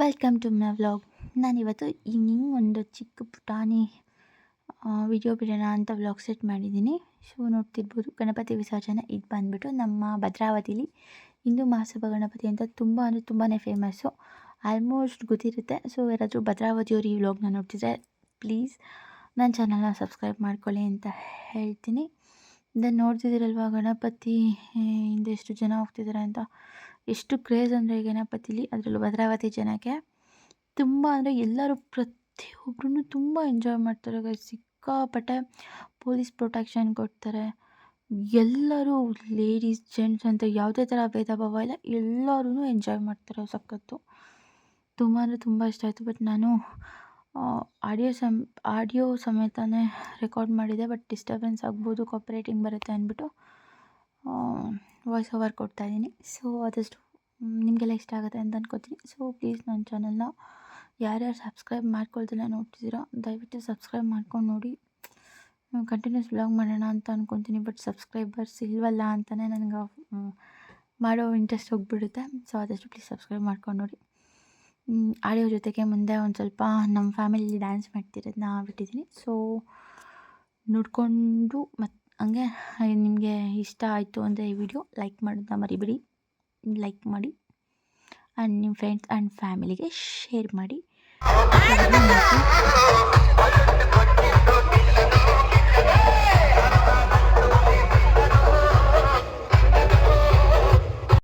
Welcome to my vlog. ನಾನಿವತ್ತು evening ಒಂದು ಚಿಕ್ಕ ಪುಟಾಣಿ ವಿಡಿಯೋ ಬಿಡೋಣ ಅಂತ ವ್ಲಾಗ್ ಸೆಟ್ ಮಾಡಿದ್ದೀನಿ. ಸೊ ನೋಡ್ತಿರ್ಬೋದು, ಗಣಪತಿ ವಿಸರ್ಜನೆ ಇದು ಬಂದುಬಿಟ್ಟು ನಮ್ಮ ಭದ್ರಾವತಿಲಿ ಹಿಂದೂ ಮಹಾಸಭಾ ಗಣಪತಿ ಅಂತ ತುಂಬ ಅಂದರೆ ತುಂಬಾ ಫೇಮಸ್ಸು. ಆಲ್ಮೋಸ್ಟ್ ಗೊತ್ತಿರುತ್ತೆ. ಸೊ ಯಾರಾದರೂ ಭದ್ರಾವತಿಯವರು ಈ ವ್ಲಾಗ್ನ ನೋಡ್ತಿದ್ರೆ ಪ್ಲೀಸ್ ನನ್ನ ಚಾನಲ್ನ ಸಬ್ಸ್ಕ್ರೈಬ್ ಮಾಡ್ಕೊಳ್ಳಿ ಅಂತ ಹೇಳ್ತೀನಿ. ದೆನ್ ನೋಡ್ತಿದ್ದೀರಲ್ವ ಗಣಪತಿ ಹಿಂದೆ ಎಷ್ಟು ಜನ ಹೋಗ್ತಿದ್ದಾರೆ ಅಂತ. ಎಷ್ಟು ಕ್ರೇಜ್ ಅಂದರೆ ಈ ಗಣಪತಿಲಿ, ಅದರಲ್ಲೂ ಭದ್ರಾವತಿ ಜನಕ್ಕೆ ತುಂಬ ಅಂದರೆ ಎಲ್ಲರೂ ಪ್ರತಿಯೊಬ್ಬರೂ ತುಂಬ ಎಂಜಾಯ್ ಮಾಡ್ತಾರೆ ಗೈಸ್. ಸಿಕ್ಕಾಪಟ್ಟೆ ಪೊಲೀಸ್ ಪ್ರೊಟೆಕ್ಷನ್ ಕೊಡ್ತಾರೆ. ಎಲ್ಲರೂ ಲೇಡೀಸ್ ಜೆಂಟ್ಸ್ ಅಂತ ಯಾವುದೇ ಥರ ಭೇದ ಭಾವ ಇಲ್ಲ, ಎಲ್ಲರೂ ಎಂಜಾಯ್ ಮಾಡ್ತಾರೆ. ಸಖತ್ತು ತುಂಬ ಅಂದರೆ ತುಂಬ ಇಷ್ಟ ಆಯಿತು. ಬಟ್ ನಾನು ಆಡಿಯೋ ಸಮೇತನೇ ರೆಕಾರ್ಡ್ ಮಾಡಿದೆ. ಬಟ್ ಡಿಸ್ಟರ್ಬೆನ್ಸ್ ಆಗ್ಬೋದು, ಕಾಪಿರೈಟಿಂಗ್ ಬರುತ್ತೆ ಅಂದ್ಬಿಟ್ಟು ವಾಯ್ಸ್ ಓವರ್ ಕೊಡ್ತಾಯಿದ್ದೀನಿ. ಸೊ ಆದಷ್ಟು ನಿಮಗೆಲ್ಲ ಇಷ್ಟ ಆಗುತ್ತೆ ಅಂತ ಅನ್ಕೋತೀನಿ. ಸೊ ಪ್ಲೀಸ್ ನನ್ನ ಚಾನಲ್ನ ಯಾರ್ಯಾರು ಸಬ್ಸ್ಕ್ರೈಬ್ ಮಾಡ್ಕೊಳ್ತಿಲ್ಲ ನೋಡ್ತಿದ್ದೀರಾ, ದಯವಿಟ್ಟು ಸಬ್ಸ್ಕ್ರೈಬ್ ಮಾಡ್ಕೊಂಡು ನೋಡಿ. ಕಂಟಿನ್ಯೂಸ್ ವ್ಲಾಗ್ ಮಾಡೋಣ ಅಂತ ಅಂದ್ಕೊತೀನಿ. ಬಟ್ ಸಬ್ಸ್ಕ್ರೈಬರ್ಸ್ ಇಲ್ವಲ್ಲ ಅಂತಲೇ ನನಗೆ ಮಾಡೋ ಇಂಟ್ರೆಸ್ಟ್ ಹೋಗಿಬಿಡುತ್ತೆ. ಸೊ ಆದಷ್ಟು ಪ್ಲೀಸ್ ಸಬ್ಸ್ಕ್ರೈಬ್ ಮಾಡ್ಕೊಂಡು ನೋಡಿ. ಆಡಿಯೋ ಜೊತೆಗೆ ಮುಂದೆ ಒಂದು ಸ್ವಲ್ಪ ನಮ್ಮ ಫ್ಯಾಮಿಲಿ ಡ್ಯಾನ್ಸ್ ಮಾಡ್ತಿರೋದನ್ನ ಬಿಟ್ಟಿದ್ದೀನಿ. ಸೊ ನೋಡಿಕೊಂಡು ಮತ್ತು ಹಂಗೆ ನಿಮಗೆ ಇಷ್ಟ ಆಯಿತು ಅಂದರೆ ಈ ವಿಡಿಯೋ ಲೈಕ್ ಮಾಡೋದನ್ನ ಮರಿಬೇಡಿ. ಲೈಕ್ ಮಾಡಿ ಆ್ಯಂಡ್ ನಿಮ್ಮ ಫ್ರೆಂಡ್ಸ್ ಆ್ಯಂಡ್ ಫ್ಯಾಮಿಲಿಗೆ ಶೇರ್ ಮಾಡಿ.